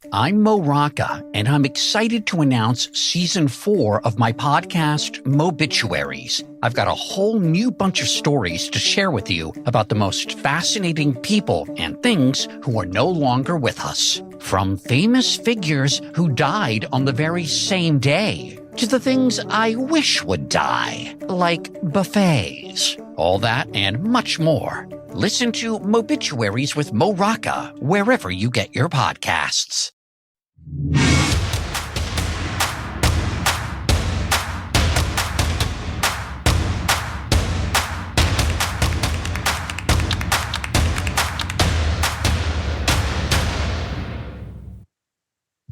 I'm Mo Rocca, and I'm excited to announce Season 4 of my podcast, Mobituaries. I've got a whole new bunch of stories to share with you about the most fascinating people and things who are no longer with us. From famous figures who died on the very same day, to the things I wish would die, like buffets. All that and much more. Listen to Mobituaries with Mo Rocca wherever you get your podcasts.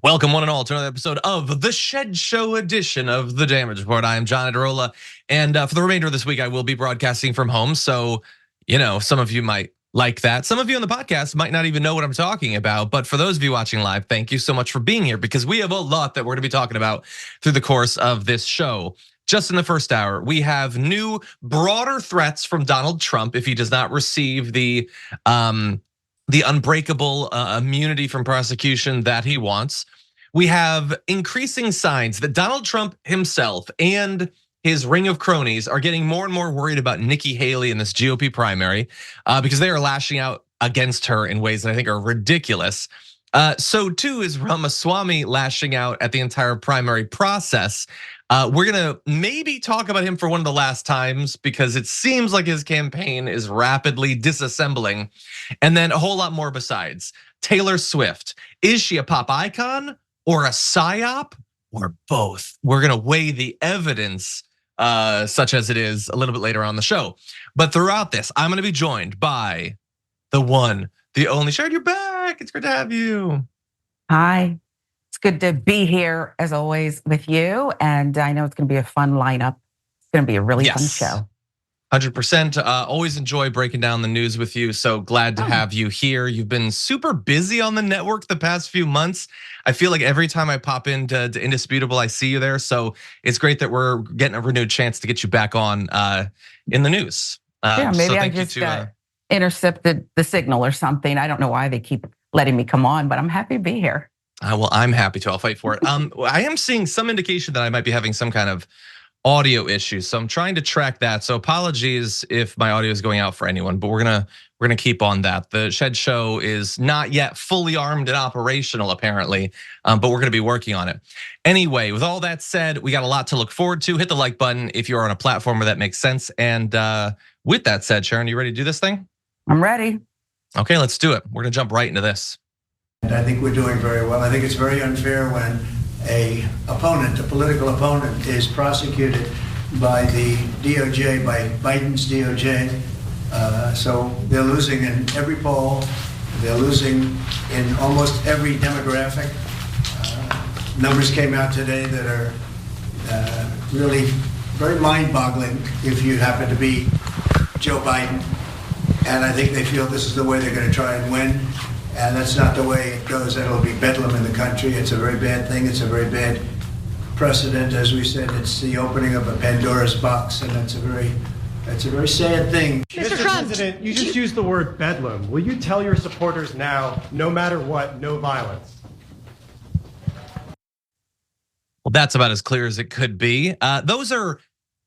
Welcome, one and all, to another episode of the Shed Show edition of the Damage Report. I am John Iadarola, and for the remainder of this week, I will be broadcasting from home. So, some of you might like that. Some of you on the podcast might not even know what I'm talking about. But for those of you watching live, thank you so much for being here, because we have a lot that we're going to be talking about through the course of this show. Just in the first hour, we have new, broader threats from Donald Trump if he does not receive the unbreakable immunity from prosecution that he wants. We have increasing signs that Donald Trump himself and his ring of cronies are getting more and more worried about Nikki Haley in this GOP primary because they are lashing out against her in ways that I think are ridiculous. So too is Ramaswamy lashing out at the entire primary process. We're gonna maybe talk about him for one of the last times because it seems like his campaign is rapidly disassembling. And then a whole lot more besides. Taylor Swift, is she a pop icon or a psyop or both? We're gonna weigh the evidence such as it is a little bit later on the show. But throughout this, I'm gonna be joined by the one, the only Sharon. You're back, it's great to have you. Hi. It's good to be here as always with you, and I know it's going to be a fun lineup. It's going to be a really fun show. 100%. Always enjoy breaking down the news with you. So glad to have you here. You've been super busy on the network the past few months. I feel like every time I pop into Indisputable, I see you there. So it's great that we're getting a renewed chance to get you back on in the news. Yeah, maybe I just intercepted the signal or something. I don't know why they keep letting me come on, but I'm happy to be here. Well, I'm happy to. I'll fight for it. I am seeing some indication that I might be having some kind of audio issues, so I'm trying to track that. So apologies if my audio is going out for anyone, but we're gonna keep on that. The Shed Show is not yet fully armed and operational, apparently, but we're gonna be working on it. Anyway, with all that said, we got a lot to look forward to. Hit the like button if you're on a platform where that makes sense. And with that said, Sharon, you ready to do this thing? I'm ready. Okay, let's do it. We're gonna jump right into this. And I think we're doing very well. I think it's very unfair when a political opponent is prosecuted by the DOJ, by Biden's DOJ. So they're losing in every poll. They're losing in almost every demographic. Numbers came out today that are really very mind-boggling if you happen to be Joe Biden. And I think they feel this is the way they're going to try and win. And that's not the way it goes. That'll be bedlam in the country. It's a very bad thing. It's a very bad precedent. As we said, it's the opening of a Pandora's box, and that's a very sad thing. Mr. President, you just used the word bedlam. Will you tell your supporters now, no matter what, no violence? Well, that's about as clear as it could be. Those are,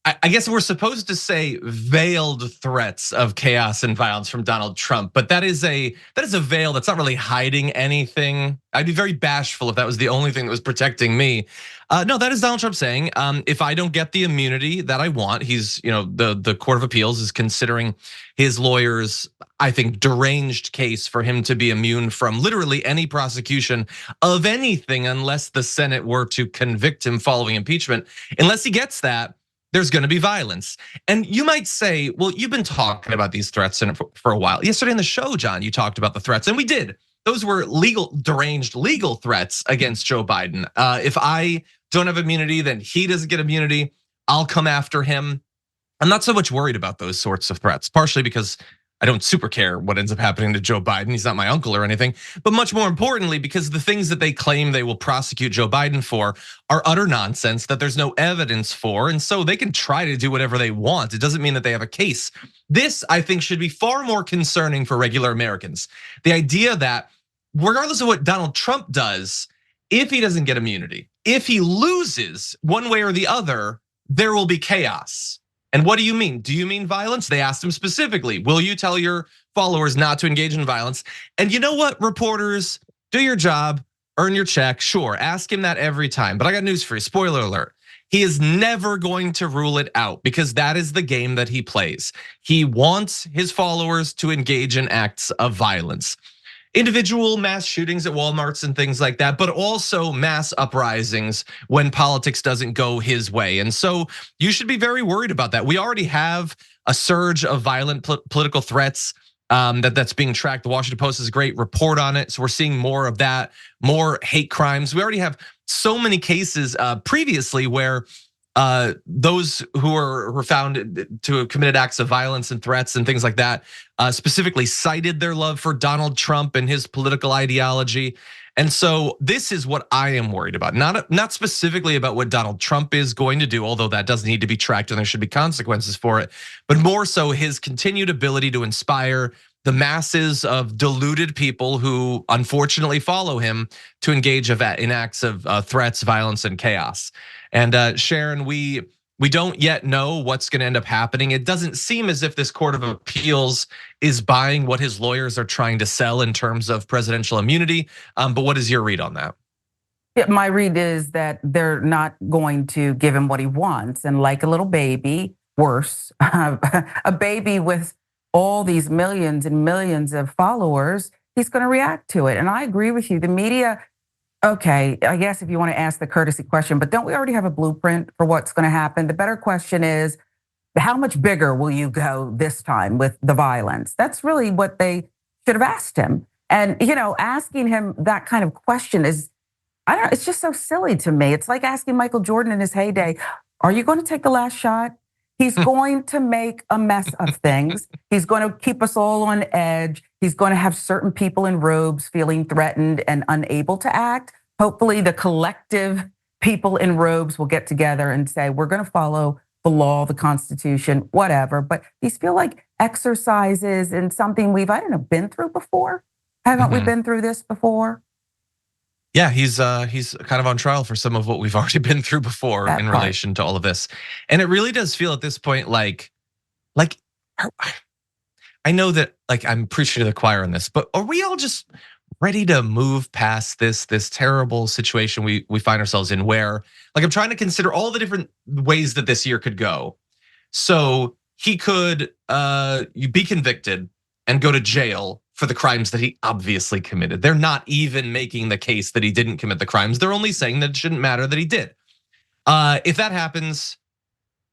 I guess we're supposed to say, veiled threats of chaos and violence from Donald Trump, but that is a veil that's not really hiding anything. I'd be very bashful if that was the only thing that was protecting me. No, that is Donald Trump saying, if I don't get the immunity that I want, he's, the Court of Appeals is considering his lawyers, I think, deranged case for him to be immune from literally any prosecution of anything unless the Senate were to convict him following impeachment. Unless he gets that, there's gonna be violence. And you might say, well, you've been talking about these threats for a while. Yesterday in the show, John, you talked about the threats, and we did. Those were deranged legal threats against Joe Biden. If I don't have immunity, then he doesn't get immunity. I'll come after him. I'm not so much worried about those sorts of threats, partially because I don't super care what ends up happening to Joe Biden. He's not my uncle or anything, but much more importantly, because the things that they claim they will prosecute Joe Biden for are utter nonsense that there's no evidence for. And so they can try to do whatever they want. It doesn't mean that they have a case. This, I think, should be far more concerning for regular Americans. The idea that regardless of what Donald Trump does, if he doesn't get immunity, if he loses one way or the other, there will be chaos. And what do you mean? Do you mean violence? They asked him specifically, will you tell your followers not to engage in violence? And you know what, reporters, do your job, earn your check, sure, ask him that every time. But I got news for you, spoiler alert. He is never going to rule it out because that is the game that he plays. He wants his followers to engage in acts of violence. Individual mass shootings at Walmarts and things like that, but also mass uprisings when politics doesn't go his way. And so you should be very worried about that. We already have a surge of violent political threats that's being tracked. The Washington Post has a great report on it. So we're seeing more of that, more hate crimes. We already have so many cases previously where those who were found to have committed acts of violence and threats and things like that specifically cited their love for Donald Trump and his political ideology. And so this is what I am worried about. Not specifically about what Donald Trump is going to do, although that does need to be tracked and there should be consequences for it, but more so his continued ability to inspire the masses of deluded people who unfortunately follow him to engage in acts of threats, violence, and chaos. And Sharon, we don't yet know what's going to end up happening. It doesn't seem as if this Court of Appeals is buying what his lawyers are trying to sell in terms of presidential immunity. But what is your read on that? Yeah, my read is that they're not going to give him what he wants. And like a little baby, worse, a baby with all these millions and millions of followers, he's going to react to it. And I agree with you. The media, okay, I guess if you want to ask the courtesy question, but don't we already have a blueprint for what's going to happen? The better question is, how much bigger will you go this time with the violence? That's really what they should have asked him. And asking him that kind of question is, I don't know, it's just so silly to me. It's like asking Michael Jordan in his heyday, are you going to take the last shot? He's going to make a mess of things. He's going to keep us all on edge. He's going to have certain people in robes feeling threatened and unable to act. Hopefully the collective people in robes will get together and say, we're going to follow the law, the Constitution, whatever. But these feel like exercises in something we've, been through before. Haven't we been through this before? Yeah, he's kind of on trial for some of what we've already been through before in relation to all of this. And it really does feel at this point like I know that I'm preaching to the choir on this, but are we all just ready to move past this terrible situation we find ourselves in where I'm trying to consider all the different ways that this year could go. So he could be convicted and go to jail for the crimes that he obviously committed. They're not even making the case that he didn't commit the crimes. They're only saying that it shouldn't matter that he did. If that happens,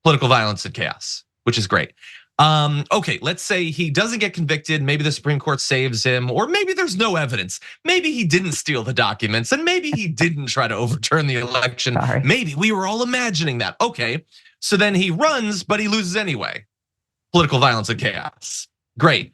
political violence and chaos, which is great. Okay, let's say he doesn't get convicted. Maybe the Supreme Court saves him, or maybe there's no evidence. Maybe he didn't steal the documents, and maybe he didn't try to overturn the election. Sorry. Maybe we were all imagining that. Okay, so then he runs, but he loses anyway. Political violence and chaos. Great.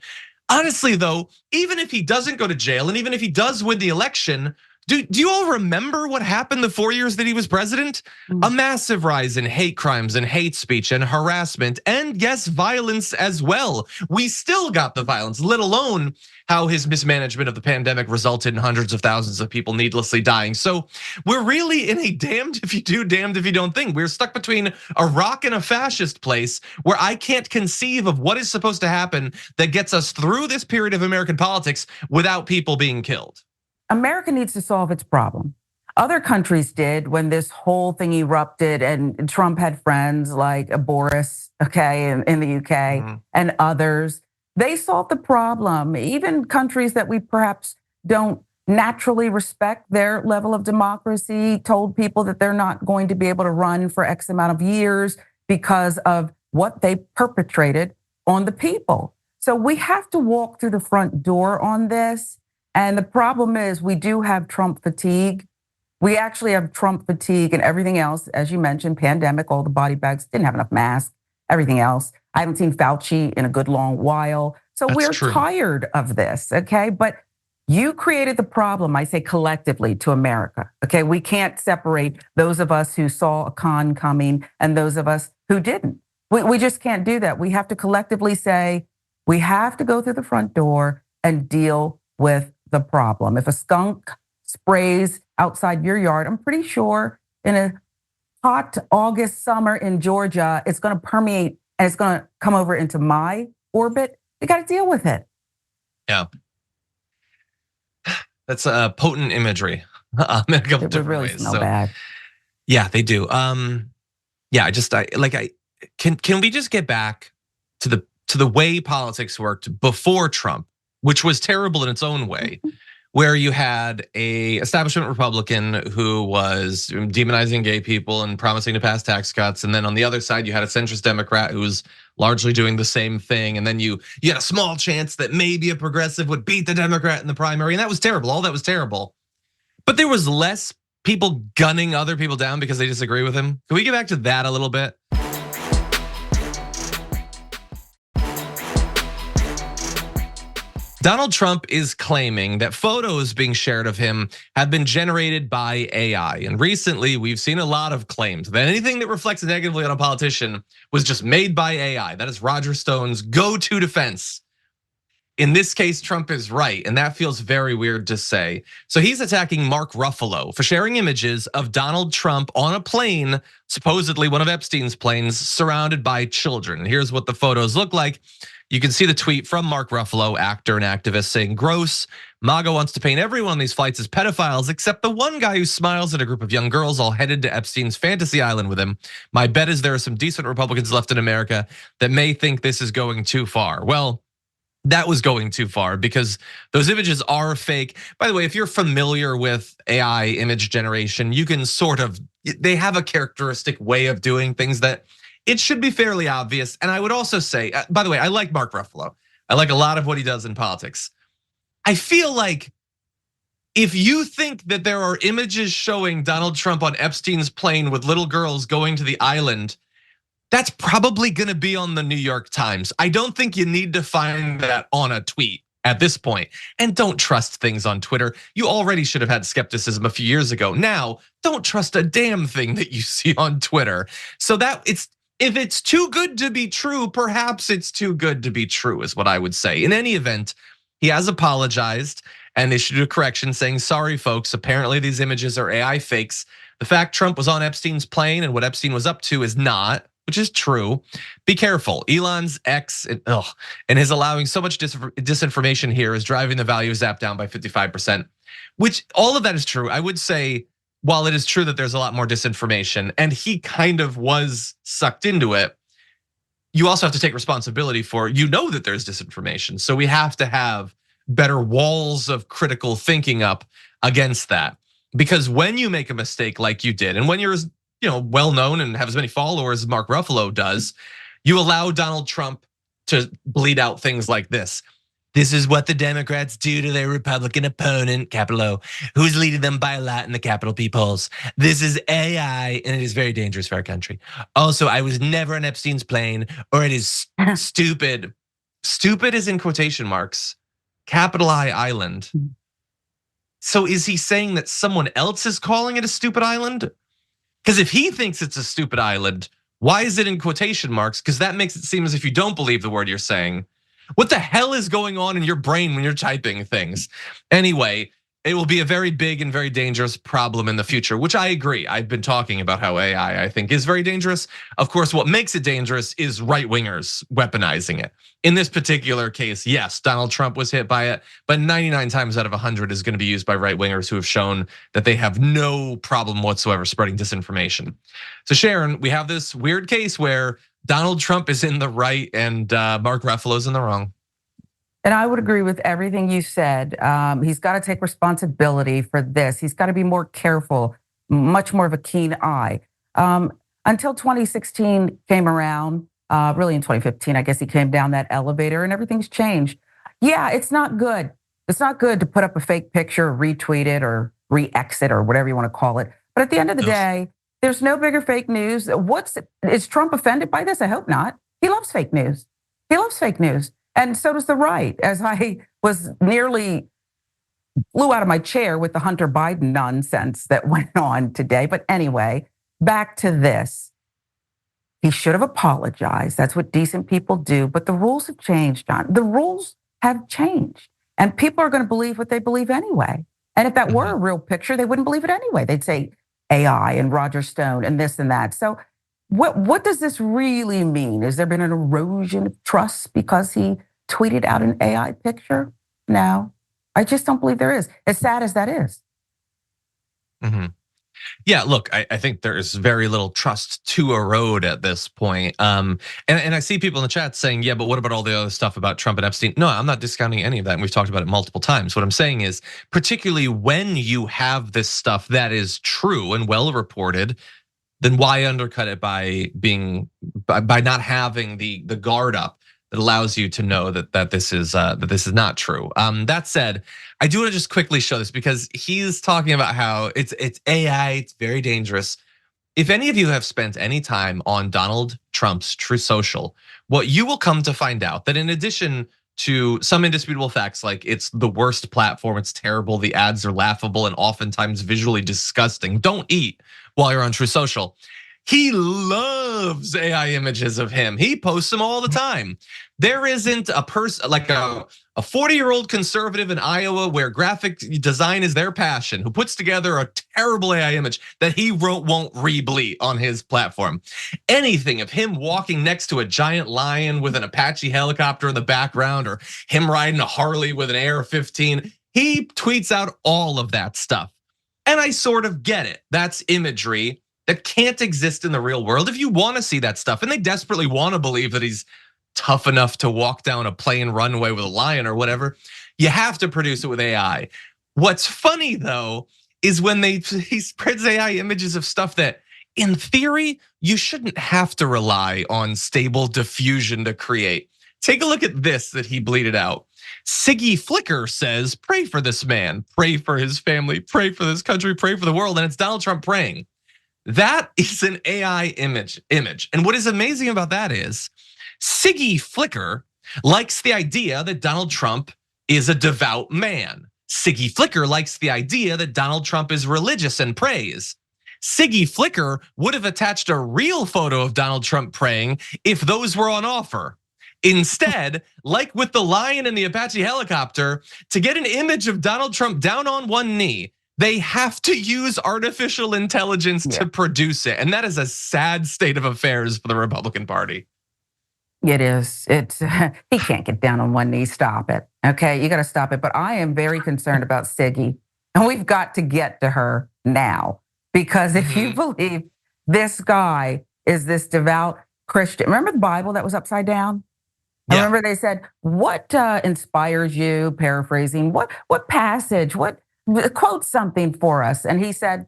Honestly, though, even if he doesn't go to jail, and even if he does win the election, do you all remember what happened the 4 years that he was president? A massive rise in hate crimes and hate speech and harassment, and yes, violence as well. We still got the violence, let alone how his mismanagement of the pandemic resulted in hundreds of thousands of people needlessly dying. So we're really in a damned if you do, damned if you don't thing. We're stuck between a rock and a fascist place where I can't conceive of what is supposed to happen that gets us through this period of American politics without people being killed. America needs to solve its problem. Other countries did when this whole thing erupted, and Trump had friends like Boris, in the UK, and others. They solved the problem. Even countries that we perhaps don't naturally respect their level of democracy told people that they're not going to be able to run for X amount of years because of what they perpetrated on the people. So we have to walk through the front door on this. And the problem is we do have Trump fatigue. We actually have Trump fatigue and everything else, as you mentioned, pandemic, all the body bags, didn't have enough masks, everything else. I haven't seen Fauci in a good long while. So we're tired of this, okay? But you created the problem, I say collectively, to America, okay? We can't separate those of us who saw a con coming and those of us who didn't. We just can't do that. We have to collectively say, we have to go through the front door and deal with the problem. If a skunk sprays outside your yard, I'm pretty sure in a hot August summer in Georgia, it's going to permeate and it's going to come over into my orbit. You got to deal with it. Yeah. That's a potent imagery in a couple different really ways. Smell bad. Yeah, they do. Yeah, can we just get back to the way politics worked before Trump, which was terrible in its own way, where you had a establishment Republican who was demonizing gay people and promising to pass tax cuts, and then on the other side you had a centrist Democrat who was largely doing the same thing, and then you had a small chance that maybe a progressive would beat the Democrat in the primary, and that was terrible. All that was terrible, but there was less people gunning other people down because they disagree with him. Can we get back to that a little bit? Donald Trump is claiming that photos being shared of him have been generated by AI. And recently we've seen a lot of claims that anything that reflects negatively on a politician was just made by AI. That is Roger Stone's go-to defense. In this case, Trump is right, and that feels very weird to say. So he's attacking Mark Ruffalo for sharing images of Donald Trump on a plane, supposedly one of Epstein's planes, surrounded by children. Here's what the photos look like. You can see the tweet from Mark Ruffalo, actor and activist, saying, "Gross. MAGA wants to paint everyone on these flights as pedophiles, except the one guy who smiles at a group of young girls all headed to Epstein's fantasy island with him. My bet is there are some decent Republicans left in America that may think this is going too far." Well, that was going too far because those images are fake. By the way, if you're familiar with AI image generation, you can they have a characteristic way of doing things that it should be fairly obvious. And I would also say, by the way, I like Mark Ruffalo. I like a lot of what he does in politics. I feel like if you think that there are images showing Donald Trump on Epstein's plane with little girls going to the island, that's probably gonna be on the New York Times. I don't think you need to find that on a tweet at this point. And don't trust things on Twitter. You already should have had skepticism a few years ago. Now, don't trust a damn thing that you see on Twitter. So if it's too good to be true, perhaps it's too good to be true, is what I would say. In any event, he has apologized and issued a correction saying, "Sorry, folks, apparently these images are AI fakes. The fact Trump was on Epstein's plane and what Epstein was up to is not," which is true. Be careful. Elon's X and his allowing so much disinformation here is driving the value of Zap down by 55%, which all of that is true. I would say, while it is true that there's a lot more disinformation and he kind of was sucked into it, you also have to take responsibility for, that there's disinformation. So we have to have better walls of critical thinking up against that. Because when you make a mistake like you did, and when you're as well known and have as many followers as Mark Ruffalo does, you allow Donald Trump to bleed out things like this. "This is what the Democrats do to their Republican opponent, capital O, who's leading them by a lot in the capital P polls. This is AI and it is very dangerous for our country. Also, I was never on Epstein's plane, or it is stupid." Stupid is in quotation marks, capital I island. So is he saying that someone else is calling it a stupid island? Because if he thinks it's a stupid island, why is it in quotation marks? Because that makes it seem as if you don't believe the word you're saying. What the hell is going on in your brain when you're typing things? Anyway, it will be a very big and very dangerous problem in the future, which I agree. I've been talking about how AI, I think, is very dangerous. Of course, what makes it dangerous is right-wingers weaponizing it. In this particular case, yes, Donald Trump was hit by it, but 99 times out of 100 is going to be used by right-wingers who have shown that they have no problem whatsoever spreading disinformation. So Sharon, we have this weird case where Donald Trump is in the right and Mark Ruffalo's in the wrong. And I would agree with everything you said. He's got to take responsibility for this. He's got to be more careful, much more of a keen eye. Until 2016 came around, really in 2015, I guess he came down that elevator and everything's changed. Yeah, it's not good. It's not good to put up a fake picture, retweet it, or re-exit, or whatever you want to call it. But at the end of the day, there's no bigger fake news. Is Trump offended by this? I hope not. He loves fake news. He loves fake news. And so does the right, as I was nearly flew out of my chair with the Hunter Biden nonsense that went on today. But anyway, back to this. He should have apologized. That's what decent people do. But the rules have changed, John. The rules have changed. And people are going to believe what they believe anyway. And if that were a real picture, they wouldn't believe it anyway. They'd say AI and Roger Stone and this and that. So what does this really mean? Has there been an erosion of trust because he tweeted out an AI picture? No, I just don't believe there is, as sad as that is. Yeah, look, I think there's very little trust to erode at this point. And I see people in the chat saying, yeah, but what about all the other stuff about Trump and Epstein? No, I'm not discounting any of that. And we've talked about it multiple times. What I'm saying is, particularly when you have this stuff that is true and well reported, then why undercut it by not having the guard up that allows you to know that this is not true. That said, I do want to just quickly show this because he's talking about how it's AI, it's very dangerous. If any of you have spent any time on Donald Trump's True Social, what you will come to find out that in addition to some indisputable facts like it's the worst platform, it's terrible, the ads are laughable and oftentimes visually disgusting. Don't eat while you're on True Social. He loves AI images of him. He posts them all the time. There isn't a person like a 40-year-old conservative in Iowa where graphic design is their passion, who puts together a terrible AI image that he won't re-bleat on his platform. Anything of him walking next to a giant lion with an Apache helicopter in the background, or him riding a Harley with an AR-15, he tweets out all of that stuff. And I sort of get it. That's imagery that can't exist in the real world. If you want to see that stuff, and they desperately want to believe that he's tough enough to walk down a plane runway with a lion or whatever, you have to produce it with AI. What's funny though, is when he spreads AI images of stuff that in theory, you shouldn't have to rely on stable diffusion to create. Take a look at this that he bleated out. Siggy Flicker says, pray for this man, pray for his family, pray for this country, pray for the world. And it's Donald Trump praying. That is an AI image. And what is amazing about that is Siggy Flicker likes the idea that Donald Trump is a devout man. Siggy Flicker likes the idea that Donald Trump is religious and prays. Siggy Flicker would have attached a real photo of Donald Trump praying if those were on offer. Instead, like with the lion and the Apache helicopter, to get an image of Donald Trump down on one knee, they have to use artificial intelligence to produce it. And that is a sad state of affairs for the Republican Party. It is. He can't get down on one knee. Stop it. Okay, you got to stop it. But I am very concerned about Siggy, and we've got to get to her now, because if you believe this guy is this devout Christian, remember the Bible that was upside down? Yeah. I remember they said, "What inspires you?" Paraphrasing. What passage? What quote something for us? And he said,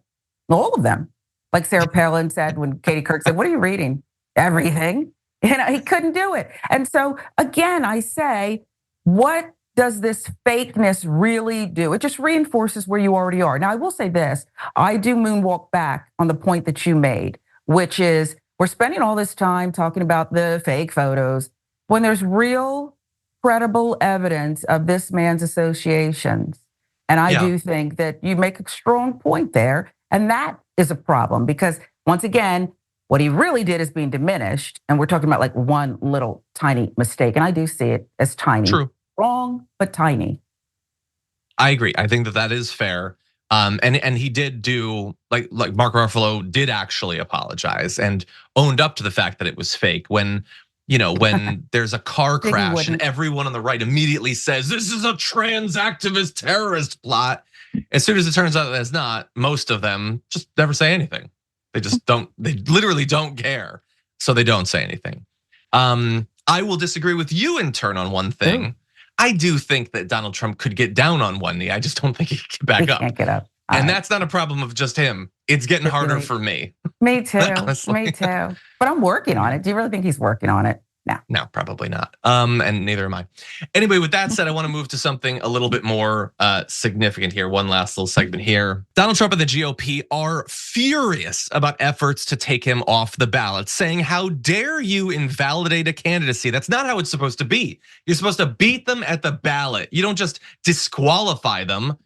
all of them. Like Sarah Palin said when Katie Couric said, "What are you reading?" Everything. He couldn't do it. And so again, I say, what does this fakeness really do? It just reinforces where you already are. Now, I will say this, I do moonwalk back on the point that you made, which is we're spending all this time talking about the fake photos when there's real credible evidence of this man's associations. And I do think that you make a strong point there. And that is a problem because once again, what he really did is being diminished. And we're talking about like one little tiny mistake. And I do see it as tiny. True. Wrong, but tiny. I agree. I think that is fair. And he did do, like Mark Ruffalo did actually apologize and owned up to the fact that it was fake when there's a car crash and everyone on the right immediately says, this is a trans activist terrorist plot. As soon as it turns out that it's not, most of them just never say anything. They just don't, they literally don't care. So they don't say anything. I will disagree with you in turn on one thing. Ooh. I do think that Donald Trump could get down on one knee. I just don't think he can get back up. Can't get up. And that's not a problem of just him. It's getting harder for me. Me too, me too. But I'm working on it. Do you really think he's working on it? No, probably not. And neither am I. Anyway, with that said, I want to move to something a little bit more significant here. One last little segment here. Donald Trump and the GOP are furious about efforts to take him off the ballot, saying, how dare you invalidate a candidacy? That's not how it's supposed to be. You're supposed to beat them at the ballot. You don't just disqualify them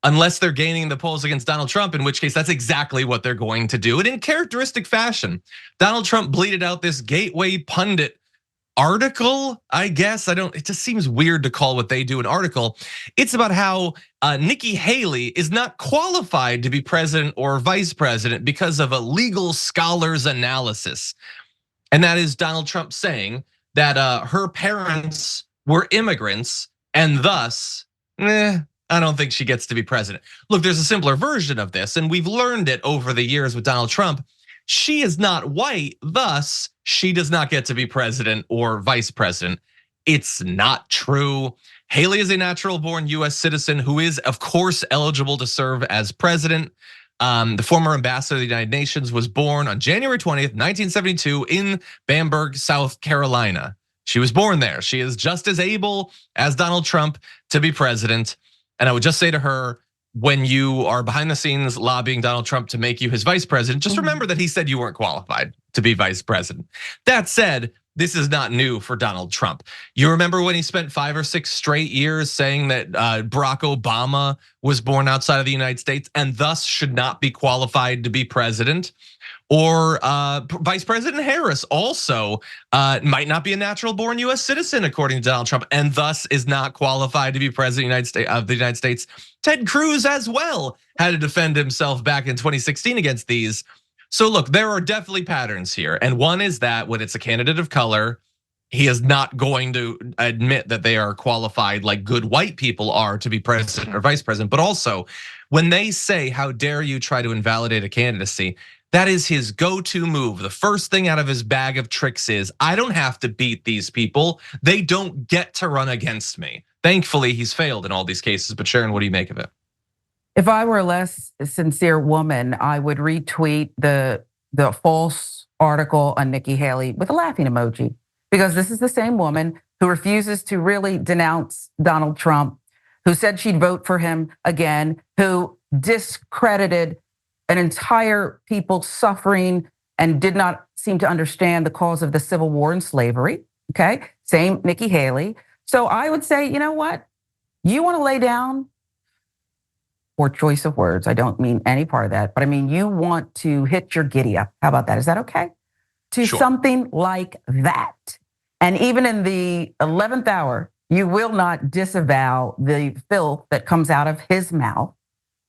unless they're gaining the polls against Donald Trump, in which case that's exactly what they're going to do. And in characteristic fashion, Donald Trump bleated out this gateway pundit article, I guess. It just seems weird to call what they do an article. It's about how Nikki Haley is not qualified to be president or vice president because of a legal scholar's analysis. And that is Donald Trump saying that her parents were immigrants and thus, I don't think she gets to be president. Look, there's a simpler version of this, and we've learned it over the years with Donald Trump. She is not white, thus she does not get to be president or vice president. It's not true. Haley is a natural-born US citizen who is, of course, eligible to serve as president. The former ambassador of the United Nations was born on January 20th, 1972 in Bamberg, South Carolina. She was born there. She is just as able as Donald Trump to be president. And I would just say to her, when you are behind the scenes lobbying Donald Trump to make you his vice president, just remember that he said you weren't qualified to be vice president. That said, this is not new for Donald Trump. You remember when he spent 5 or 6 straight years saying that Barack Obama was born outside of the United States and thus should not be qualified to be president? Or Vice President Harris also might not be a natural-born US citizen, according to Donald Trump, and thus is not qualified to be president of the United States. Ted Cruz as well had to defend himself back in 2016 against these. So look, there are definitely patterns here. And one is that when it's a candidate of color, he is not going to admit that they are qualified like good white people are to be president or vice president. But also, when they say, how dare you try to invalidate a candidacy, that is his go-to move. The first thing out of his bag of tricks is, I don't have to beat these people. They don't get to run against me. Thankfully, he's failed in all these cases. But Sharon, what do you make of it? If I were a less sincere woman, I would retweet the false article on Nikki Haley with a laughing emoji, because this is the same woman who refuses to really denounce Donald Trump, who said she'd vote for him again, who discredited an entire people suffering and did not seem to understand the cause of the Civil War and slavery. Okay, same Nikki Haley. So I would say, you know what? You want to lay down, or choice of words, I don't mean any part of that, but I mean, you want to hit your giddy up. How about that? Is that okay? To Sure. Something like that. And even in the 11th hour, you will not disavow the filth that comes out of his mouth.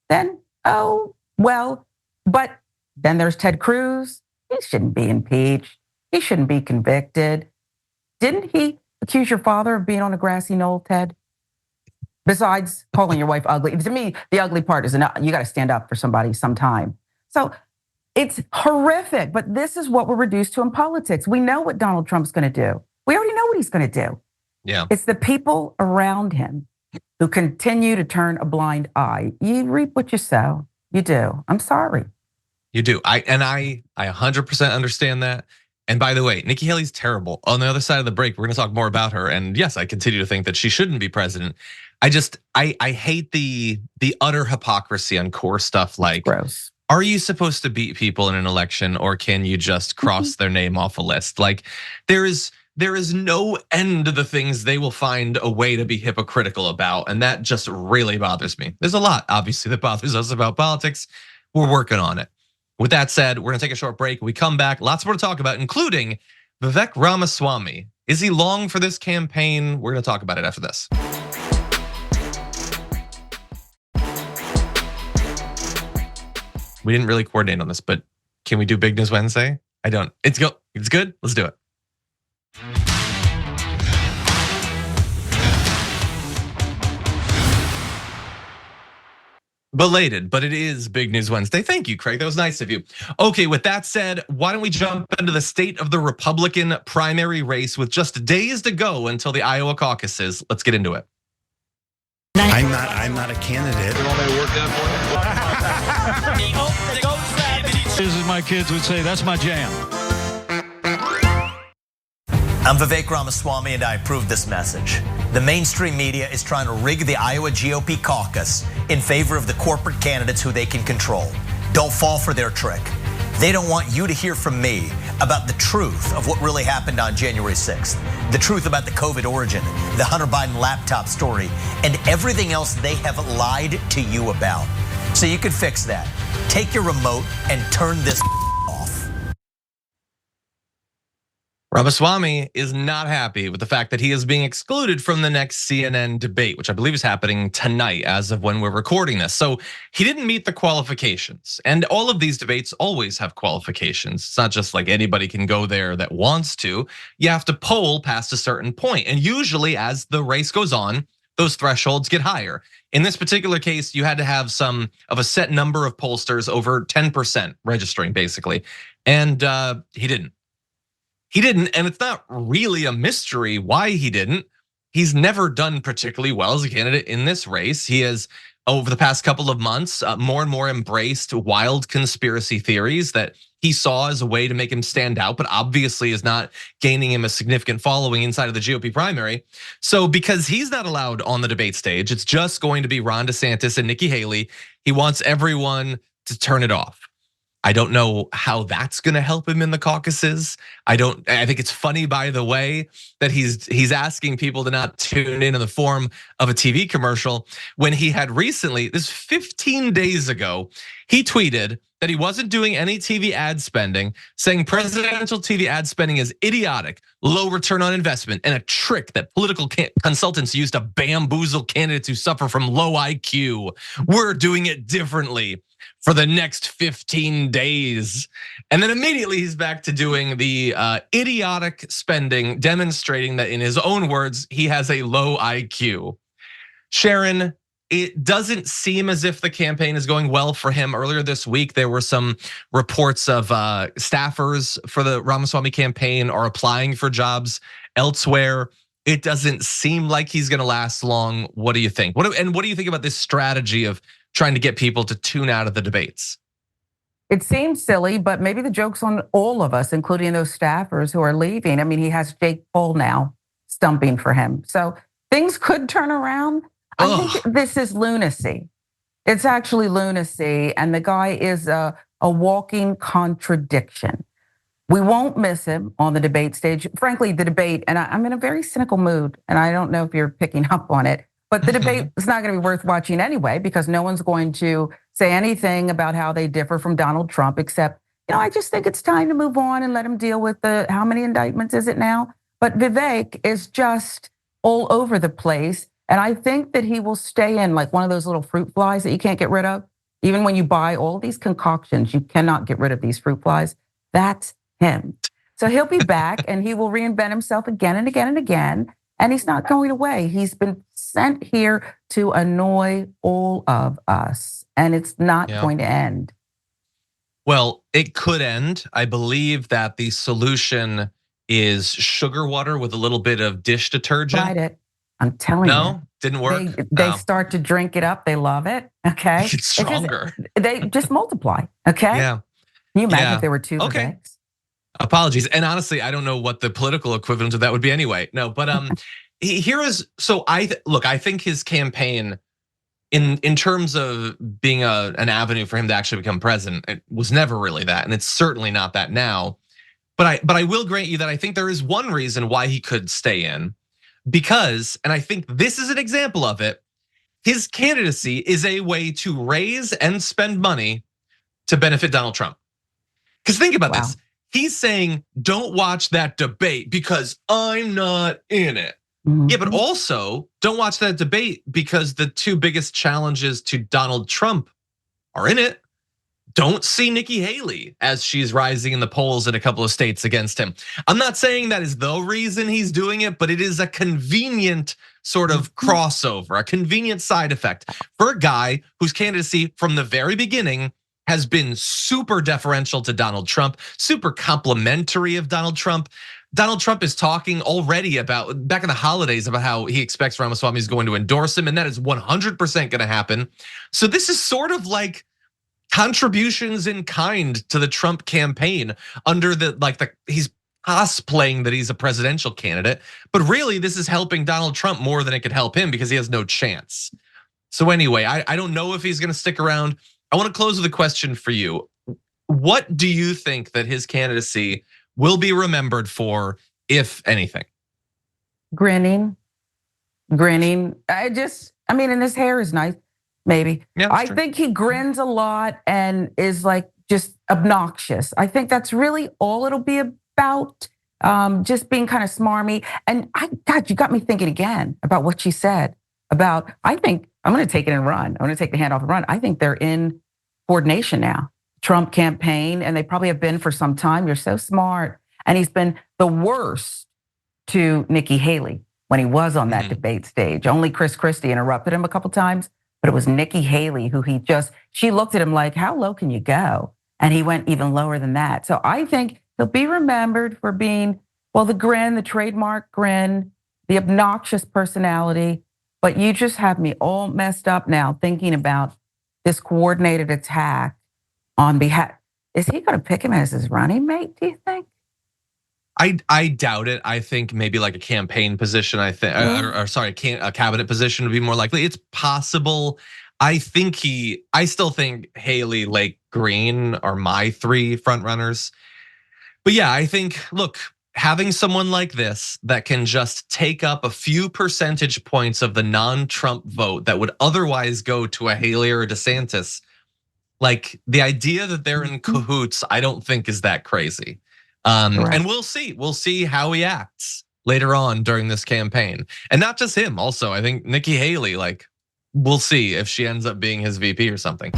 Then, oh, well, but then there's Ted Cruz. He shouldn't be impeached. He shouldn't be convicted. Didn't he accuse your father of being on a grassy knoll, Ted? Besides calling your wife ugly. To me, the ugly part is enough. You got to stand up for somebody sometime. So it's horrific, but this is what we're reduced to in politics. We know what Donald Trump's going to do. We already know what he's going to do. Yeah. It's the people around him who continue to turn a blind eye. You reap what you sow. You do. I'm sorry. You do. I 100% understand that. And by the way, Nikki Haley's terrible. On the other side of the break, we're going to talk more about her. And yes, I continue to think that she shouldn't be president. I hate the utter hypocrisy on core stuff like, Gross. Are you supposed to beat people in an election, or can you just cross their name off a list? Like, there is no end to the things they will find a way to be hypocritical about. And that just really bothers me. There's a lot, obviously, that bothers us about politics. We're working on it. With that said, we're gonna take a short break. When we come back, lots more to talk about, including Vivek Ramaswamy. Is he long for this campaign? We're gonna talk about it after this. We didn't really coordinate on this, but can we do Big News Wednesday? I don't. It's good. Let's do it. Belated, but it is Big News Wednesday. Thank you, Craig. That was nice of you. Okay, with that said, why don't we jump into the state of the Republican primary race with just days to go until the Iowa caucuses. Let's get into it. I'm not a candidate. As my kids would say, that's my jam. I'm Vivek Ramaswamy, and I approve this message. The mainstream media is trying to rig the Iowa GOP caucus in favor of the corporate candidates who they can control. Don't fall for their trick. They don't want you to hear from me about the truth of what really happened on January 6th, the truth about the COVID origin, the Hunter Biden laptop story, and everything else they have lied to you about. So you can fix that. Take your remote and turn this off. Ramaswamy is not happy with the fact that he is being excluded from the next CNN debate, which I believe is happening tonight as of when we're recording this. So he didn't meet the qualifications. And all of these debates always have qualifications. It's not just like anybody can go there that wants to. You have to poll past a certain point. And usually as the race goes on, those thresholds get higher. In this particular case, you had to have some of a set number of pollsters, over 10% registering basically. And he didn't. He didn't, and it's not really a mystery why he didn't. He's never done particularly well as a candidate in this race. He has, over the past couple of months, more and more embraced wild conspiracy theories that he saw as a way to make him stand out, but obviously is not gaining him a significant following inside of the GOP primary. So because he's not allowed on the debate stage, it's just going to be Ron DeSantis and Nikki Haley. He wants everyone to turn it off. I don't know how that's gonna help him in the caucuses. I think it's funny, by the way, that he's asking people to not tune in the form of a TV commercial when he had recently, this 15 days ago, he tweeted that he wasn't doing any TV ad spending, saying presidential TV ad spending is idiotic, low return on investment, and a trick that political consultants use to bamboozle candidates who suffer from low IQ. We're doing it differently for the next 15 days. And then immediately he's back to doing the idiotic spending, demonstrating that in his own words, he has a low IQ. Sharon, it doesn't seem as if the campaign is going well for him. Earlier this week, there were some reports of staffers for the Ramaswamy campaign are applying for jobs elsewhere. It doesn't seem like he's gonna last long. What do you think? What do you think about this strategy of trying to get people to tune out of the debates? It seems silly, but maybe the joke's on all of us, including those staffers who are leaving. I mean, he has Jake Paul now stumping for him. So things could turn around. I think this is lunacy. It's actually lunacy. And the guy is a walking contradiction. We won't miss him on the debate stage. Frankly, the debate, and I'm in a very cynical mood, and I don't know if you're picking up on it, but the debate is not going to be worth watching anyway, because no one's going to say anything about how they differ from Donald Trump, except, I just think it's time to move on and let him deal with how many indictments is it now? But Vivek is just all over the place. And I think that he will stay in like one of those little fruit flies that you can't get rid of. Even when you buy all these concoctions, you cannot get rid of these fruit flies. That's him. So he'll be back and he will reinvent himself again and again and again. And he's not going away. He's been sent here to annoy all of us, and it's not going to end. Well, it could end. I believe that the solution is sugar water with a little bit of dish detergent. Tried it. I'm telling you. No, didn't work. They start to drink it up. They love it. Okay, it's stronger. They just multiply. Okay. Yeah. Can you imagine if there were two Viveks? Apologies. And honestly, I don't know what the political equivalent of that would be anyway. No, but here is, so I think his campaign in terms of being an avenue for him to actually become president, it was never really that. And it's certainly not that now. But I will grant you that I think there is one reason why he could stay in, because, and I think this is an example of it, his candidacy is a way to raise and spend money to benefit Donald Trump. Because think about this. He's saying, don't watch that debate because I'm not in it. Yeah, but also don't watch that debate because the two biggest challenges to Donald Trump are in it. Don't see Nikki Haley as she's rising in the polls in a couple of states against him. I'm not saying that is the reason he's doing it, but it is a convenient sort of crossover, a convenient side effect for a guy whose candidacy from the very beginning has been super deferential to Donald Trump, super complimentary of Donald Trump. Donald Trump is talking already about, back in the holidays, about how he expects Ramaswamy is going to endorse him, and that is 100% gonna happen. So this is sort of like contributions in kind to the Trump campaign under he's cosplaying that he's a presidential candidate, but really this is helping Donald Trump more than it could help him because he has no chance. So anyway, I don't know if he's gonna stick around. I wanna close with a question for you. What do you think that his candidacy will be remembered for, if anything? Grinning. I mean, and his hair is nice, maybe. Yeah, I think he grins a lot and is like just obnoxious. I think that's really all it'll be about. just being kind of smarmy. And God, you got me thinking again about what she said about, I think, I'm gonna take it and run. I'm gonna take the handoff and run. I think they're in coordination now. Trump campaign, and they probably have been for some time. You're so smart. And he's been the worst to Nikki Haley when he was on that debate stage. Only Chris Christie interrupted him a couple times, but it was Nikki Haley who she looked at him like, how low can you go? And he went even lower than that. So I think he'll be remembered for being, well, the grin, the trademark grin, the obnoxious personality. But you just have me all messed up now thinking about this coordinated attack on behalf. Is he going to pick him as his running mate, do you think? I doubt it. I think maybe like a campaign position, a cabinet position would be more likely. It's possible. I still think Haley, Lake, Green are my 3 front runners. But yeah, I think, look, having someone like this that can just take up a few percentage points of the non-Trump vote that would otherwise go to a Haley or a DeSantis, like the idea that they're in cahoots, I don't think is that crazy. And we'll see how he acts later on during this campaign. And not just him, also, I think Nikki Haley, like, we'll see if she ends up being his VP or something.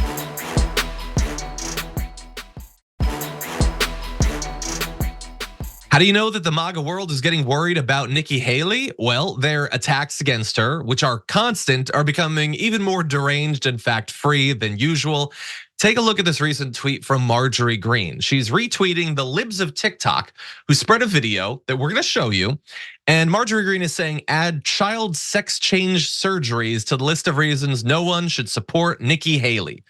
How do you know that the MAGA world is getting worried about Nikki Haley? Well, their attacks against her, which are constant, are becoming even more deranged and fact-free than usual. Take a look at this recent tweet from Marjorie Greene. She's retweeting the libs of TikTok who spread a video that we're gonna show you. And Marjorie Greene is saying, add child sex change surgeries to the list of reasons no one should support Nikki Haley.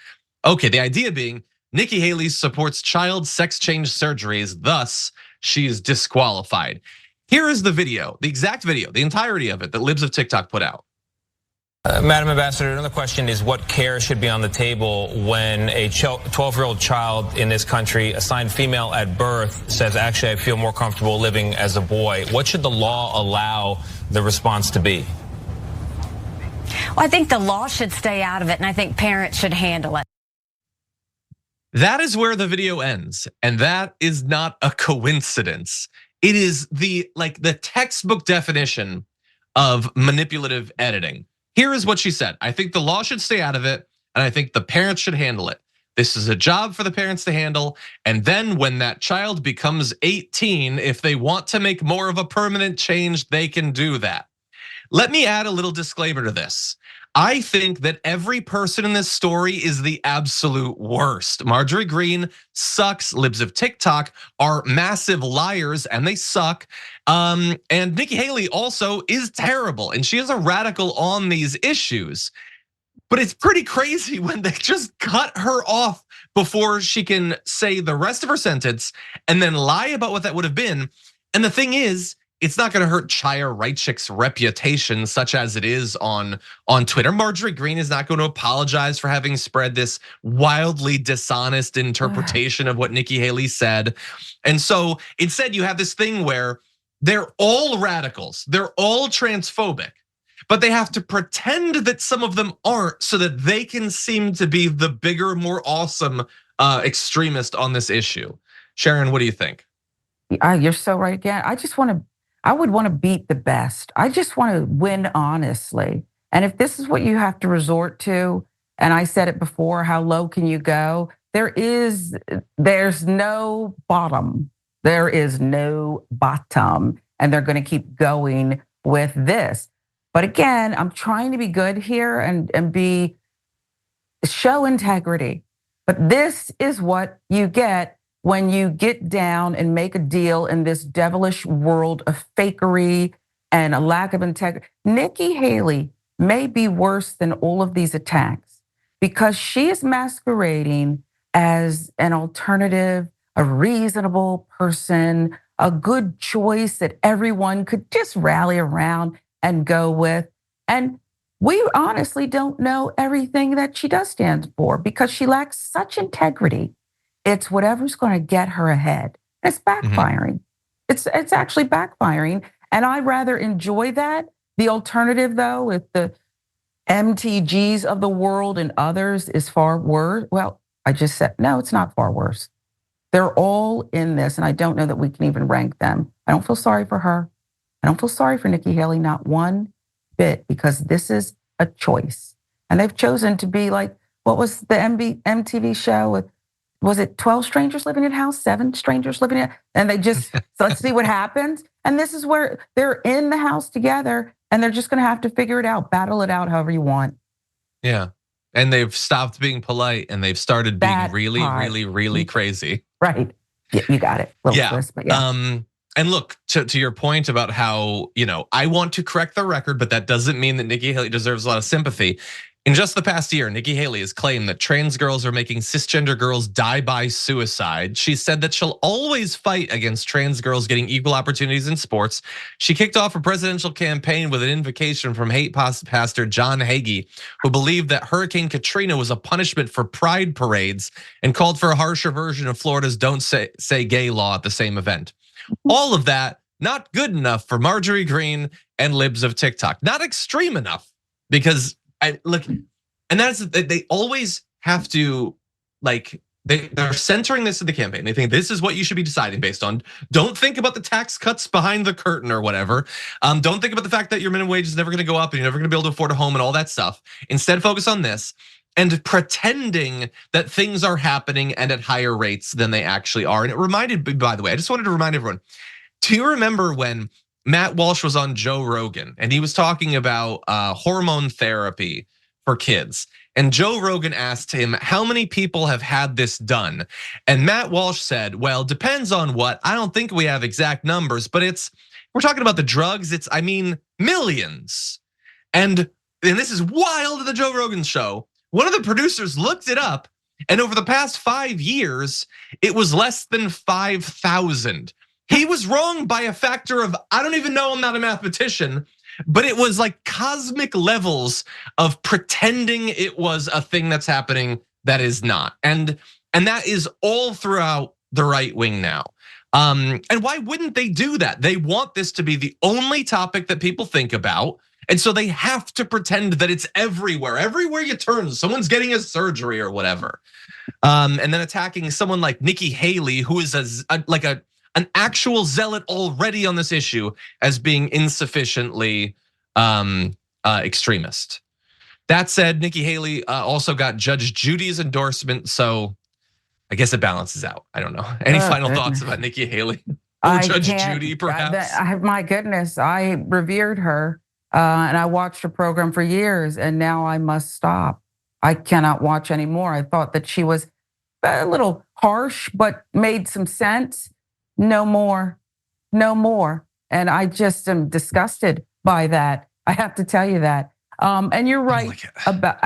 Okay, the idea being Nikki Haley supports child sex change surgeries, thus she's disqualified. Here is the video, the exact video, the entirety of it that libs of TikTok put out. Madam Ambassador, another question is what care should be on the table when a 12-year-old child in this country assigned female at birth says, actually, I feel more comfortable living as a boy. What should the law allow the response to be? Well, I think the law should stay out of it, and I think parents should handle it. That is where the video ends, and that is not a coincidence. It is the textbook definition of manipulative editing. Here is what she said. I think the law should stay out of it, and I think the parents should handle it. This is a job for the parents to handle, and then when that child becomes 18, if they want to make more of a permanent change, they can do that. Let me add a little disclaimer to this. I think that every person in this story is the absolute worst. Marjorie Greene sucks. Libs of TikTok are massive liars and they suck. And Nikki Haley also is terrible and she is a radical on these issues. But it's pretty crazy when they just cut her off before she can say the rest of her sentence and then lie about what that would have been. And the thing is, it's not gonna hurt Chaya Raichik's reputation, such as it is on Twitter. Marjorie Greene is not gonna apologize for having spread this wildly dishonest interpretation of what Nikki Haley said. And so instead you have this thing where they're all radicals, they're all transphobic, but they have to pretend that some of them aren't so that they can seem to be the bigger, more awesome extremist on this issue. Sharon, what do you think? You're so right again. I would want to beat the best. I just want to win honestly. And if this is what you have to resort to, and I said it before, how low can you go? There's no bottom. There is no bottom. And they're going to keep going with this. But again, I'm trying to be good here and show integrity. But this is what you get when you get down and make a deal in this devilish world of fakery and a lack of integrity. Nikki Haley may be worse than all of these attacks because she is masquerading as an alternative, a reasonable person, a good choice that everyone could just rally around and go with. And we honestly don't know everything that she does stand for because she lacks such integrity. It's whatever's going to get her ahead. It's backfiring. It's actually backfiring. And I rather enjoy that. The alternative though, with the MTGs of the world and others is far worse. Well, I just said, no, it's not far worse. They're all in this. And I don't know that we can even rank them I don't feel sorry for her. I don't feel sorry for Nikki Haley, not one bit, because this is a choice. And they've chosen to be like, what was the MTV show? Was it 12 strangers living in a house, 7 strangers living in it? And they just, so let's see what happens. And this is where they're in the house together and they're just gonna have to figure it out, battle it out however you want. Yeah, and they've stopped being polite and they've started being really crazy. Right, yeah, you got it. Twist, but yeah. And look, to your point about how, I want to correct the record, but that doesn't mean that Nikki Haley deserves a lot of sympathy. In just the past year, Nikki Haley has claimed that trans girls are making cisgender girls die by suicide. She said that she'll always fight against trans girls getting equal opportunities in sports. She kicked off a presidential campaign with an invocation from hate pastor John Hagee, who believed that Hurricane Katrina was a punishment for pride parades and called for a harsher version of Florida's Don't Say Gay law at the same event. All of that, not good enough for Marjorie Greene and libs of TikTok. Not extreme enough, because look, and that's, they always have to, they're centering this in the campaign. They think this is what you should be deciding based on. Don't think about the tax cuts behind the curtain or whatever. Don't think about the fact that your minimum wage is never gonna go up and you're never gonna be able to afford a home and all that stuff. Instead, focus on this and pretending that things are happening and at higher rates than they actually are. And it reminded me, by the way, I just wanted to remind everyone, do you remember when Matt Walsh was on Joe Rogan and he was talking about hormone therapy for kids? And Joe Rogan asked him, how many people have had this done? And Matt Walsh said, well, depends on what. I don't think we have exact numbers, but we're talking about the drugs. It's millions. And this is wild to the Joe Rogan show. One of the producers looked it up, and over the past 5 years, it was less than 5,000. He was wrong by a factor of, I don't even know, I'm not a mathematician, but it was like cosmic levels of pretending it was a thing that's happening that is not. And that is all throughout the right wing now. And why wouldn't they do that? They want this to be the only topic that people think about. And so they have to pretend that it's everywhere. Everywhere you turn, someone's getting a surgery or whatever. And then attacking someone like Nikki Haley, who is an actual zealot already on this issue, as being insufficiently extremist. That said, Nikki Haley also got Judge Judy's endorsement, so I guess it balances out. I don't know. Any final thoughts about Nikki Haley or Judge Judy, perhaps? My goodness, I revered her. And I watched her program for years, and now I must stop. I cannot watch anymore. I thought that she was a little harsh, but made some sense. No more, no more. And I just am disgusted by that. I have to tell you that. And you're right about,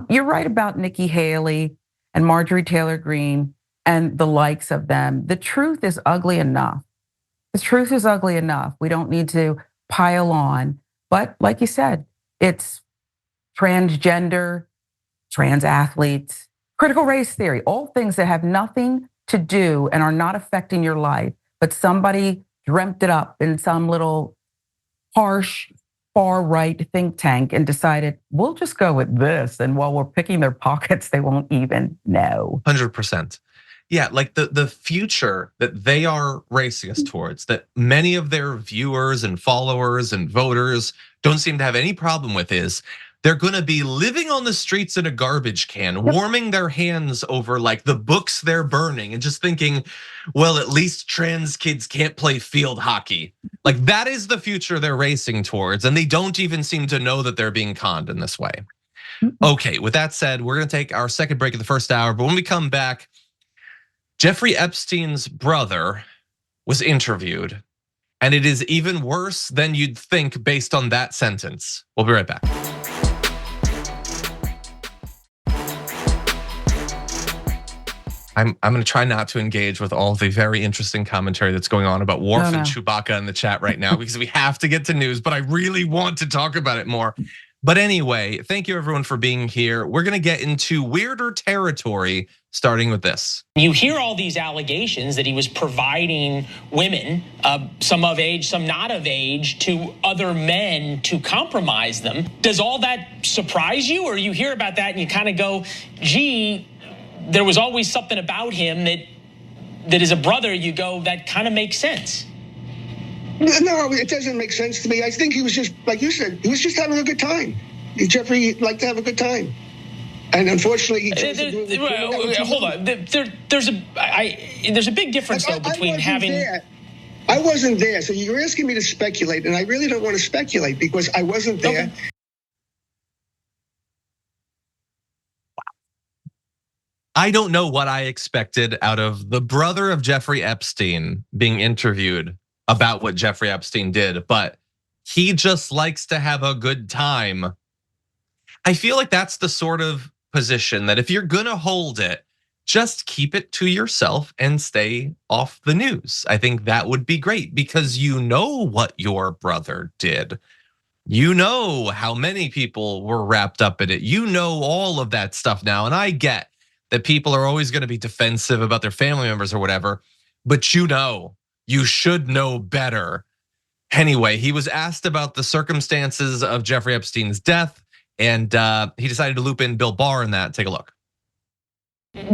you're right about Nikki Haley and Marjorie Taylor Greene and the likes of them. The truth is ugly enough. The truth is ugly enough. We don't need to pile on. But like you said, it's transgender, trans athletes, critical race theory, all things that have nothing to do and are not affecting your life, but somebody dreamt it up in some little harsh, far-right think tank and decided, we'll just go with this. And while we're picking their pockets, they won't even know. 100%. Yeah, like the future that they are racing us towards, that many of their viewers and followers and voters don't seem to have any problem with, is they're gonna be living on the streets in a garbage can, warming their hands over like the books they're burning and just thinking, well, at least trans kids can't play field hockey. Like that is the future they're racing towards, and they don't even seem to know that they're being conned in this way. Okay, with that said, we're gonna take our second break of the first hour, but when we come back, Jeffrey Epstein's brother was interviewed, and it is even worse than you'd think based on that sentence. We'll be right back. I'm gonna try not to engage with all the very interesting commentary that's going on about Worf and Chewbacca in the chat right now, because we have to get to news, but I really want to talk about it more. But anyway, thank you everyone for being here. We're gonna get into weirder territory, starting with this. You hear all these allegations that he was providing women, some of age, some not of age, to other men to compromise them. Does all that surprise you, or you hear about that and you kind of go, gee, there was always something about him that as a brother, you go, that kind of makes sense? No, it doesn't make sense to me. I think he was just, like you said, he was just having a good time. Jeffrey liked to have a good time. And unfortunately, he chose to do it. Hold on. There's a big difference, though, between having... I wasn't there, so you're asking me to speculate, and I really don't want to speculate because I wasn't there. Okay. I don't know what I expected out of the brother of Jeffrey Epstein being interviewed about what Jeffrey Epstein did, but he just likes to have a good time. I feel like that's the sort of position that if you're gonna hold it, just keep it to yourself and stay off the news. I think that would be great because you know what your brother did. You know how many people were wrapped up in it. You know all of that stuff now. And I get that people are always gonna be defensive about their family members or whatever, but you should know better. Anyway, he was asked about the circumstances of Jeffrey Epstein's death, and he decided to loop in Bill Barr in that. Take a look.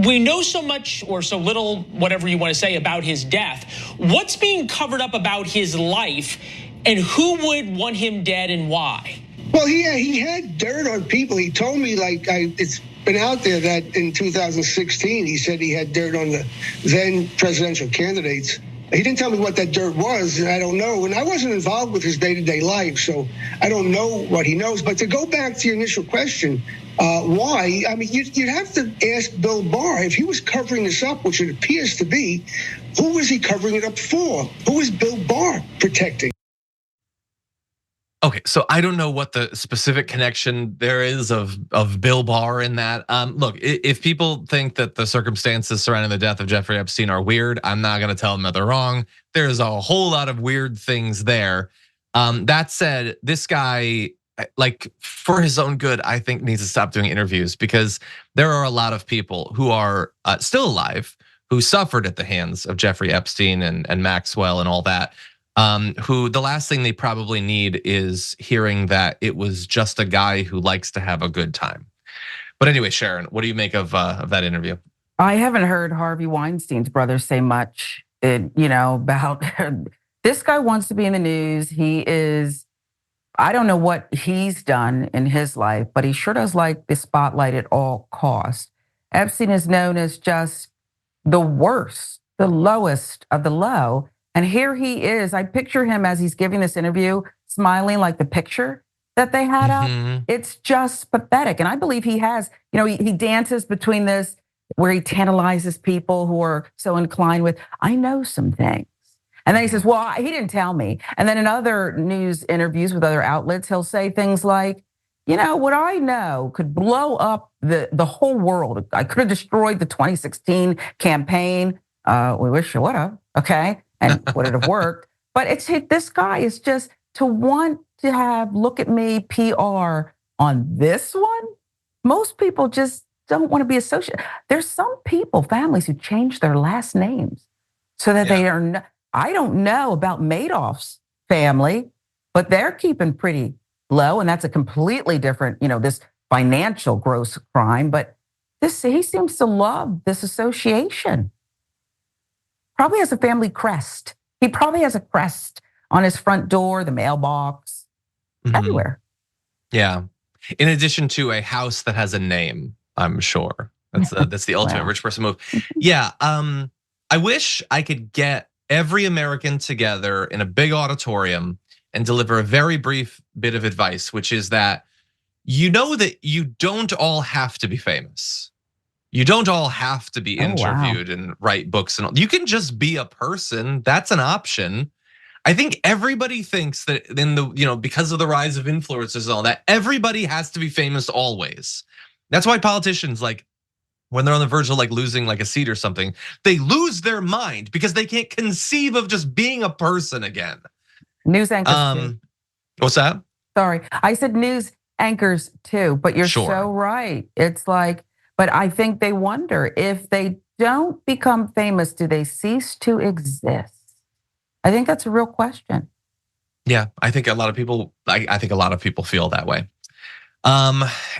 We know so much or so little, whatever you want to say, about his death. What's being covered up about his life, and who would want him dead and why? Well, he had dirt on people. He told me, it's been out there that in 2016, he said he had dirt on the then presidential candidates. He didn't tell me what that dirt was, and I don't know. And I wasn't involved with his day-to-day life, so I don't know what he knows. But to go back to your initial question, why? I mean, you'd have to ask Bill Barr if he was covering this up, which it appears to be. Who was he covering it up for? Who was Bill Barr protecting? Okay, so I don't know what the specific connection there is of Bill Barr in that. Look, if people think that the circumstances surrounding the death of Jeffrey Epstein are weird, I'm not gonna tell them that they're wrong. There's a whole lot of weird things there. That said, this guy, like for his own good, I think needs to stop doing interviews because there are a lot of people who are still alive who suffered at the hands of Jeffrey Epstein and Maxwell and all that. Who the last thing they probably need is hearing that it was just a guy who likes to have a good time. But anyway, Sharon, what do you make of that interview? I haven't heard Harvey Weinstein's brother say much, about this guy wants to be in the news. He is, I don't know what he's done in his life, but he sure does like the spotlight at all costs. Epstein is known as just the worst, the lowest of the low. And here he is. I picture him as he's giving this interview, smiling like the picture that they had up. It's just pathetic. And I believe he has, he dances between this where he tantalizes people who are so inclined with, I know some things. And then he says, well, he didn't tell me. And then in other news interviews with other outlets, he'll say things like, what I know could blow up the whole world. I could have destroyed the 2016 campaign. We wish you would have, okay? And would it have worked? But this guy is just to want to have look at me PR on this one. Most people just don't want to be associated. There's some people, families who change their last names so that they are. I don't know about Madoff's family, but they're keeping pretty low, and that's a completely different, this financial gross crime. But he seems to love this association. Probably has a family crest. He probably has a crest on his front door, the mailbox, everywhere. Yeah. In addition to a house that has a name, I'm sure. That's the ultimate rich person move. Yeah. I wish I could get every American together in a big auditorium and deliver a very brief bit of advice, which is that that you don't all have to be famous. You don't all have to be interviewed and write books and all. You can just be a person. That's an option. I think everybody thinks that because of the rise of influencers and all that, everybody has to be famous always. That's why politicians, like when they're on the verge of losing a seat or something, they lose their mind because they can't conceive of just being a person again. News anchors too. What's that? Sorry, I said news anchors too, but you're so right. It's like, but I think they wonder if they don't become famous, do they cease to exist? I think that's a real question. Yeah, I think a lot of people. I think a lot of people feel that way.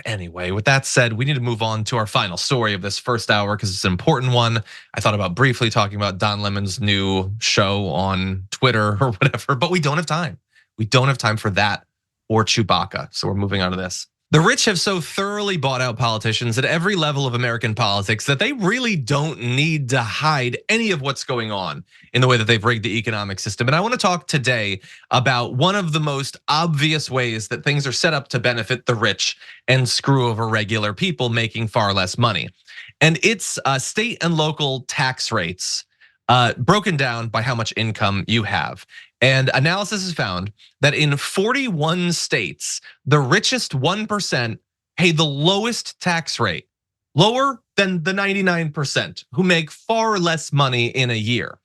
Anyway, with that said, we need to move on to our final story of this first hour because it's an important one. I thought about briefly talking about Don Lemon's new show on Twitter or whatever, but we don't have time. We don't have time for that or Chewbacca. So we're moving on to this. The rich have so thoroughly bought out politicians at every level of American politics that they really don't need to hide any of what's going on in the way that they've rigged the economic system. And I want to talk today about one of the most obvious ways that things are set up to benefit the rich and screw over regular people making far less money. And it's state and local tax rates broken down by how much income you have. And analysis has found that in 41 states, the richest 1% pay the lowest tax rate, lower than the 99% who make far less money in a year.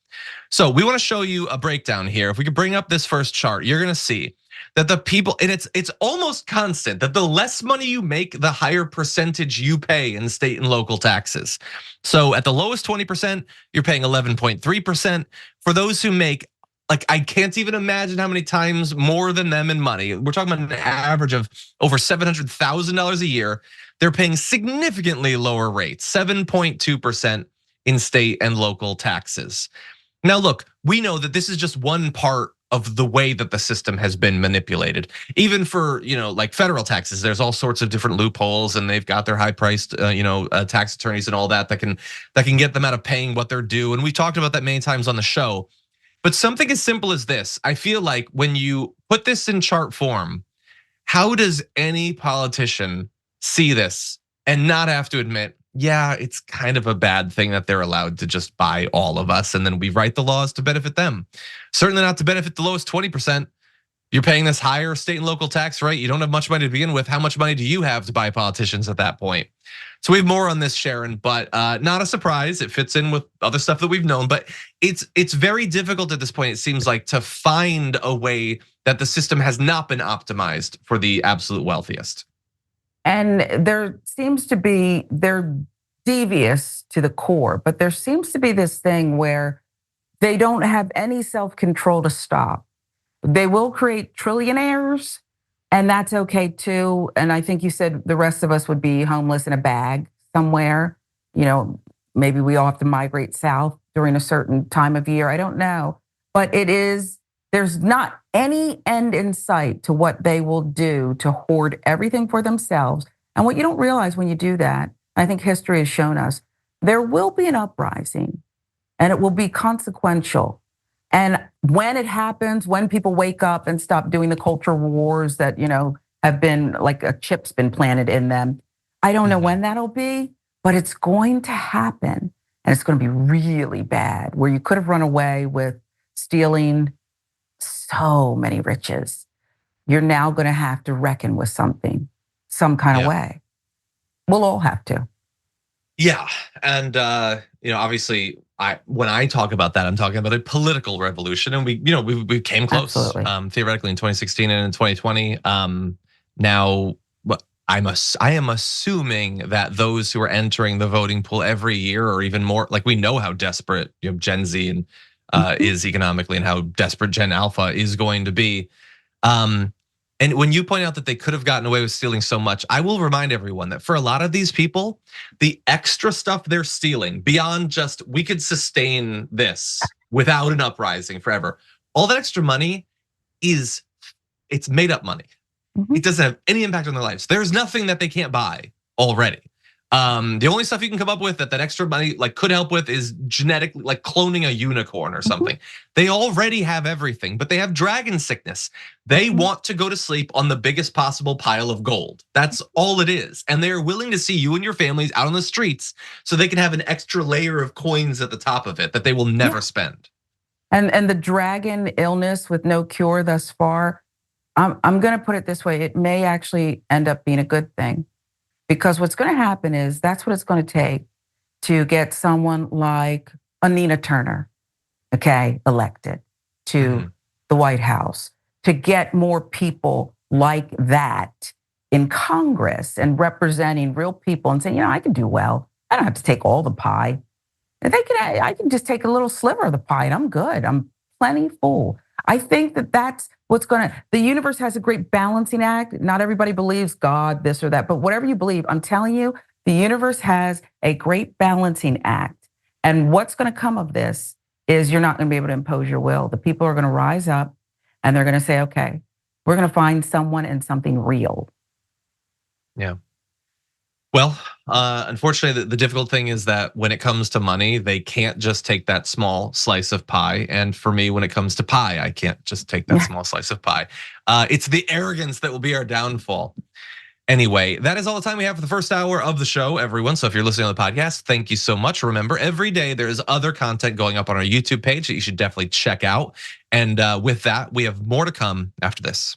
So we want to show you a breakdown here. If we could bring up this first chart, you're gonna see that the people, and it's almost constant, that the less money you make, the higher percentage you pay in state and local taxes. So at the lowest 20%, you're paying 11.3%. For those who make, like, I can't even imagine how many times more than them in money. We're talking about an average of over $700,000 a year. They're paying significantly lower rates, 7.2% in state and local taxes. Now, look, we know that this is just one part of the way that the system has been manipulated. Even for, like federal taxes, there's all sorts of different loopholes, and they've got their high-priced, tax attorneys and all that can get them out of paying what they're due. And we talked about that many times on the show. But something as simple as this, I feel like when you put this in chart form, how does any politician see this and not have to admit, yeah, it's kind of a bad thing that they're allowed to just buy all of us and then we write the laws to benefit them? Certainly not to benefit the lowest 20%. You're paying this higher state and local tax rate. You don't have much money to begin with. How much money do you have to buy politicians at that point? So we have more on this, Sharon, but not a surprise. It fits in with other stuff that we've known, but it's very difficult at this point, it seems like, to find a way that the system has not been optimized for the absolute wealthiest. And there seems to be, they're devious to the core, but there seems to be this thing where they don't have any self-control to stop. They will create trillionaires, and that's okay too. And I think you said the rest of us would be homeless in a bag somewhere. Maybe we all have to migrate south during a certain time of year. I don't know. But there's not any end in sight to what they will do to hoard everything for themselves. And what you don't realize when you do that, I think history has shown us, there will be an uprising and it will be consequential. And when it happens, when people wake up and stop doing the culture wars that, have been like a chip's been planted in them, I don't know when that'll be, but it's going to happen. And it's going to be really bad, where you could have run away with stealing so many riches. You're now going to have to reckon with something, some kind of way. We'll all have to. Yeah, and obviously, when I talk about that, I'm talking about a political revolution, and we came close, theoretically in 2016 and in 2020. Now, I am assuming that those who are entering the voting pool every year, or even more, like, we know how desperate Gen Z and is economically, and how desperate Gen Alpha is going to be. And when you point out that they could have gotten away with stealing so much, I will remind everyone that for a lot of these people, the extra stuff they're stealing, beyond just we could sustain this without an uprising forever, all that extra money it's made up money. It doesn't have any impact on their lives. There's nothing that they can't buy already. The only stuff you can come up with that extra money could help with is genetically, like cloning a unicorn or something. They already have everything, but they have dragon sickness. They want to go to sleep on the biggest possible pile of gold. That's all it is. And they're willing to see you and your families out on the streets so they can have an extra layer of coins at the top of it that they will never spend. And the dragon illness with no cure thus far, I'm gonna put it this way, it may actually end up being a good thing. Because what's going to happen is that's what it's going to take to get someone like a Nina Turner, elected to the White House, to get more people like that in Congress and representing real people and saying, I can do well. I don't have to take all the pie. I can just take a little sliver of the pie and I'm good. I'm plenty full. I think that that's what's the universe has a great balancing act. Not everybody believes God, this or that, but whatever you believe, I'm telling you, the universe has a great balancing act. And what's gonna come of this is you're not gonna be able to impose your will. The people are gonna rise up and they're gonna say, okay, we're gonna find someone and something real. Yeah. Well, unfortunately, the difficult thing is that when it comes to money, they can't just take that small slice of pie. And for me, when it comes to pie, I can't just take that small slice of pie. It's the arrogance that will be our downfall. Anyway, that is all the time we have for the first hour of the show, everyone. So if you're listening on the podcast, thank you so much. Remember, every day there is other content going up on our YouTube page that you should definitely check out. And with that, we have more to come after this.